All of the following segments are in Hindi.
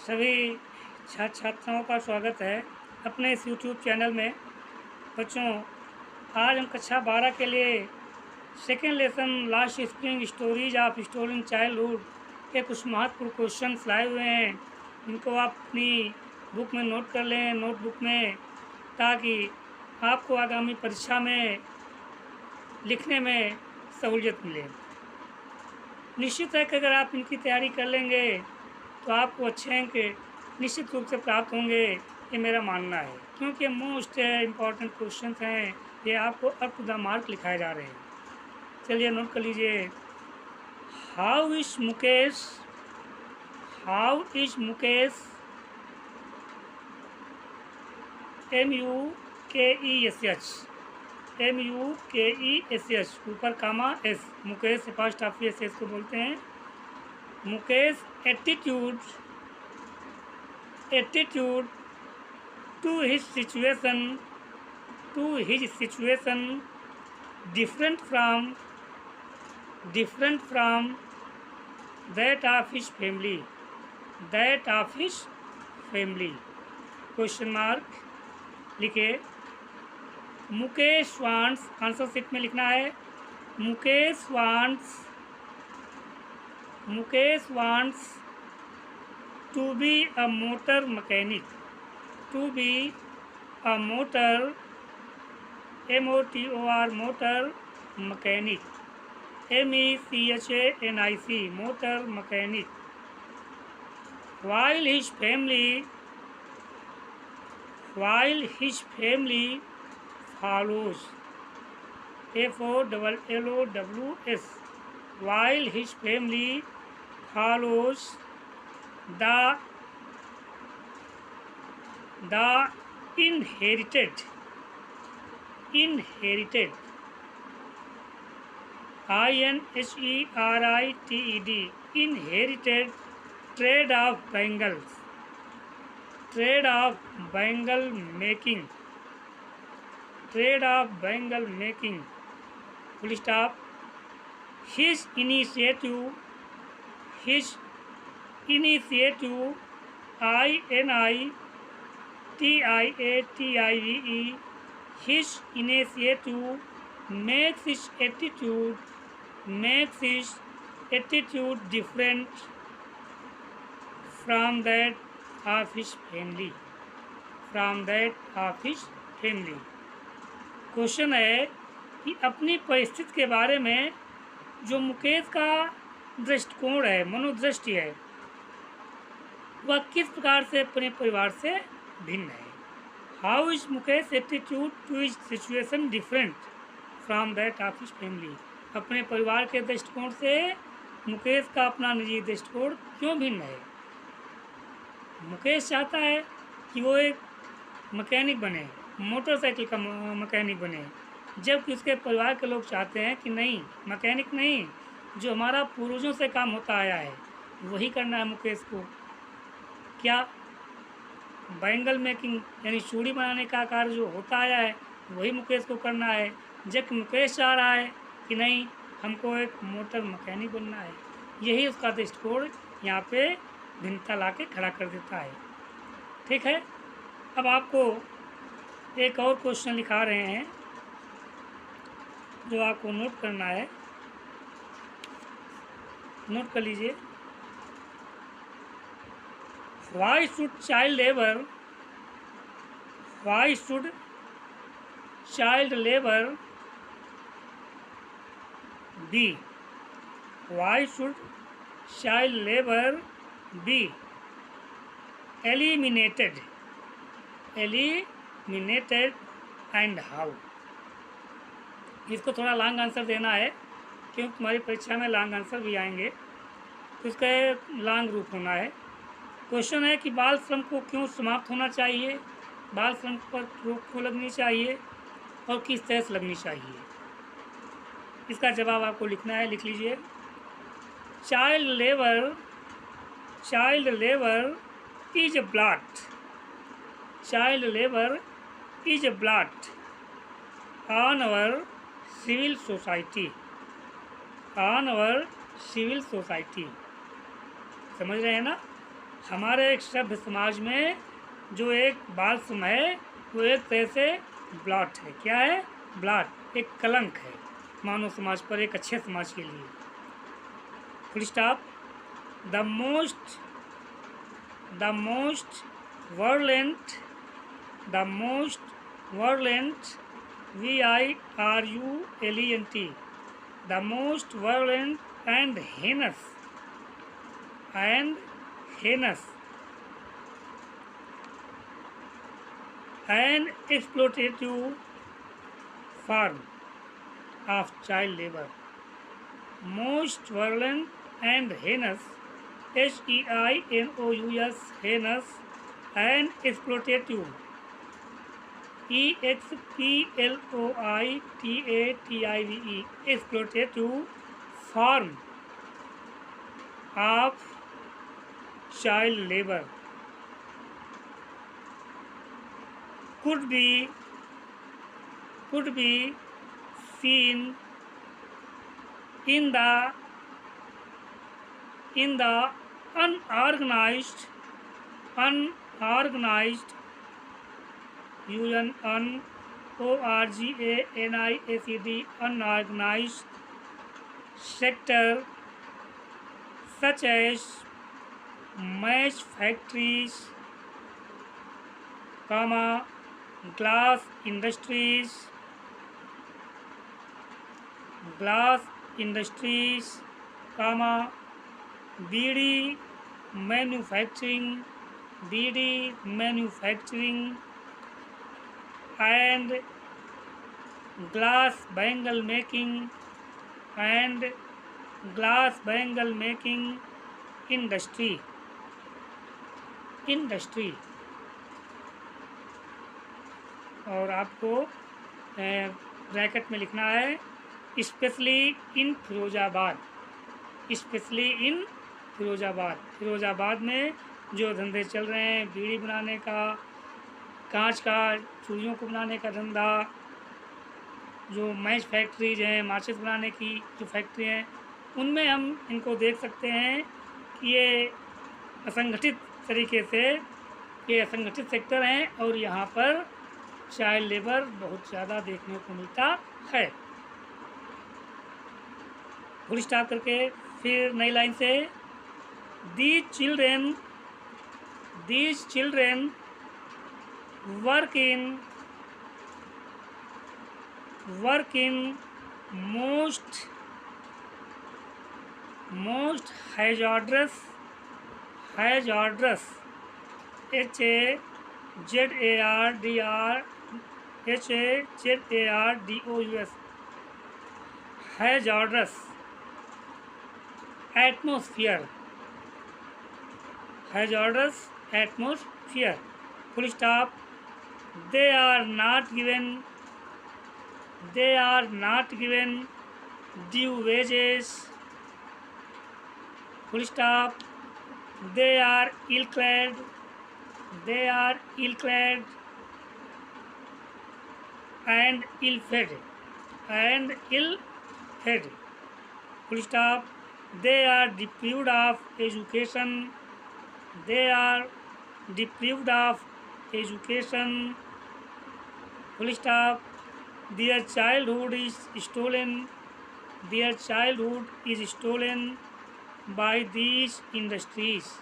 सभी छात्राओं का स्वागत है अपने इस YouTube चैनल में। बच्चों, आज हम कक्षा 12 के लिए second lesson last spring stories of stolen childhood के कुछ महत्वपूर्ण क्वेश्चंस लाए हुए हैं। इनको आप अपनी बुक में नोट कर लें, नोटबुक में, ताकि आपको आगामी परीक्षा में लिखने में सहूलियत मिले। निश्चित है कि अगर आप इनकी तैयारी कर लेंगे तो आपको अच्छे अंक निश्चित रूप से प्राप्त होंगे, ये मेरा मानना है, क्योंकि मोस्ट इम्पॉर्टेंट क्वेश्चंस हैं। ये आपको अप टू द मार्क लिखाए जा रहे हैं। चलिए नोट कर लीजिए। हाउ इज मुकेश MUKESH ऊपर comma S, Mukesh first of S को बोलते हैं। Mukesh attitude to his situation different from that of his family question mark लिखे। मुकेश वांट्स, आंसर शीट में लिखना है, Mukesh wants to be a motor mechanic, motor mechanic, MECHANIC, motor mechanic, while his family follows, FOLLOWS, while his family follows the inherited INHERITED inherited trade of bangle making, full stop. His initiative INITIATIVE, his initiative makes his attitude different from that of his family. Question है कि अपनी परिस्थिति के बारे में जो मुकेश का दृष्टिकोण है, मनोदृष्टि है, वह किस प्रकार से अपने परिवार से भिन्न है। How is Mukesh attitude to his situation different from that of his family, अपने परिवार के दृष्टिकोण से मुकेश का अपना निजी दृष्टिकोण क्यों भिन्न है। मुकेश चाहता है कि वो एक मैकेनिक बने, मोटरसाइकिल का मैकेनिक बने, जबकि उसके परिवार के लोग चाहते हैं कि नहीं, मैकेनिक नहीं, जो हमारा पूर्वजों से काम होता आया है वही करना है मुकेश को। क्या बैंगल मेकिंग यानी चूड़ी बनाने का कार्य जो होता आया है वही मुकेश को करना है, जबकि मुकेश चाह रहा है कि नहीं, हमको एक मोटर मैकेनिक बनना है। यही उसका दृष्टिकोण यहाँ पे भिन्नता ला के खड़ा कर देता है। ठीक है, अब आपको एक और क्वेश्चन लिखा रहे हैं जो आपको नोट करना है, नोट कर लीजिए। Why should child labor be eliminated and how? इसको थोड़ा लॉन्ग आंसर देना है, क्योंकि तुम्हारी परीक्षा में लॉन्ग आंसर भी आएंगे, तो इसका लॉन्ग रूप होना है। क्वेश्चन है कि बाल श्रम को क्यों समाप्त होना चाहिए, बाल श्रम पर रोक क्यों लगनी चाहिए और किस तरह से लगनी चाहिए। इसका जवाब आपको लिखना है, लिख लीजिए। Child labour is a blot on our civil society, समझ रहे हैं ना। हमारे एक सभ्य समाज में जो एक बाल श्रम है वो एक तरह से ब्लॉट है। क्या है? ब्लॉट, एक कलंक है मानव समाज पर, एक अच्छे समाज के लिए। Full stop. The most virulent VIRULENT, the most virulent and heinous and exploitative form of child labor. Most virulent and heinous, HEINOUS, heinous and exploitative, EXPLOITATIVE, exploitative form of child labor could be seen in the unorganized unorganized sector such as match factories, glass industries, beedi manufacturing and glass bangle making industry। और आपको ब्रैकेट में लिखना है स्पेशली इन फिरोजाबाद में जो धंधे चल रहे हैं, बीड़ी बनाने का, कांच का चूड़ियों को बनाने का धंधा, जो मैच फैक्ट्रीज हैं, माचिस बनाने की जो फैक्ट्री हैं, उनमें हम इनको देख सकते हैं कि ये असंगठित तरीके से ये असंगठित सेक्टर हैं और यहाँ पर चाइल्ड लेबर बहुत ज़्यादा देखने को मिलता है। फुल स्टॉप करके फिर नई लाइन से, These children work in most hazardous HAZARDOUS hazardous atmosphere, full stop। They are not given due wages, full stop। They are ill-clad and ill-fed, full stop। They are deprived of education, full stop। Their childhood is stolen by these industries,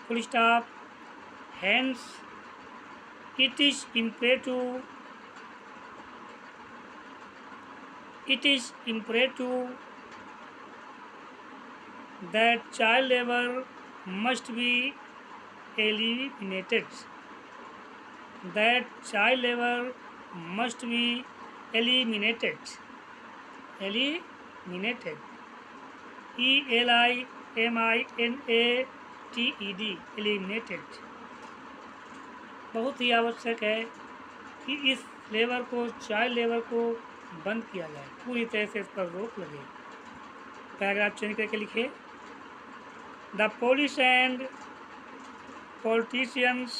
full stop। Hence it is imperative that child labor must be eliminated, eliminated, eliminated। बहुत ही आवश्यक है कि इस लेबर को, चाइल्ड लेबर को बंद किया जाए, पूरी तरह से इस पर रोक लगे। पैराग्राफ चेंज करके लिखिए, the police and politicians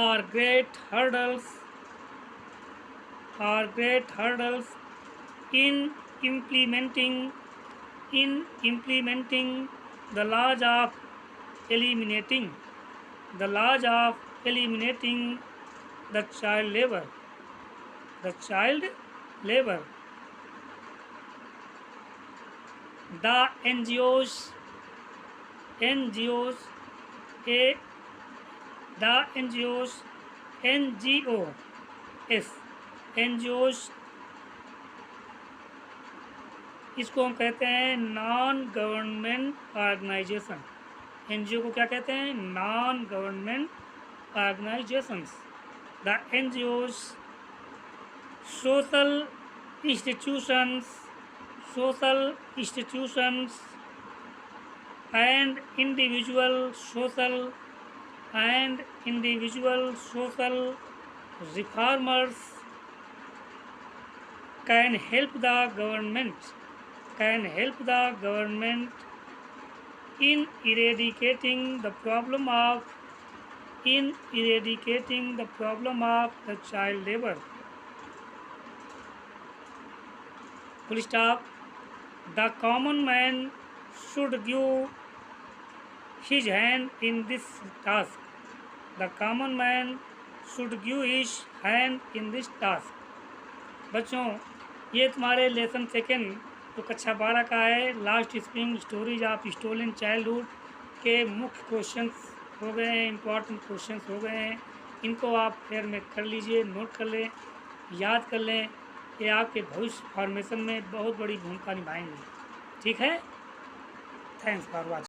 are great hurdles in implementing in implementing the laws of eliminating the child labor. The NGOs NGOs इसको हम कहते हैं नॉन गवर्नमेंट ऑर्गेनाइजेशन। एनजीओ को क्या कहते हैं? Non government organisations. The NGOs social institutions and individual social reformers can help the government in eradicating the problem of the child labor. Full stop. The common man should give his hand in this task. The common man should give his hand in this task. बच्चों, ये तुम्हारे लेसन सेकेंड तो कक्षा 12 का है, last spring stories of stolen childhood के मुख्य क्वेश्चंस हो गए हैं, इम्पॉर्टेंट क्वेश्चंस हो गए हैं। इनको आप फेयर में कर लीजिए, नोट कर लें, याद कर लें। ये आपके भविष्य फॉर्मेशन में बहुत बड़ी भूमिका निभाएंगे। ठीक है? Thanks for watching.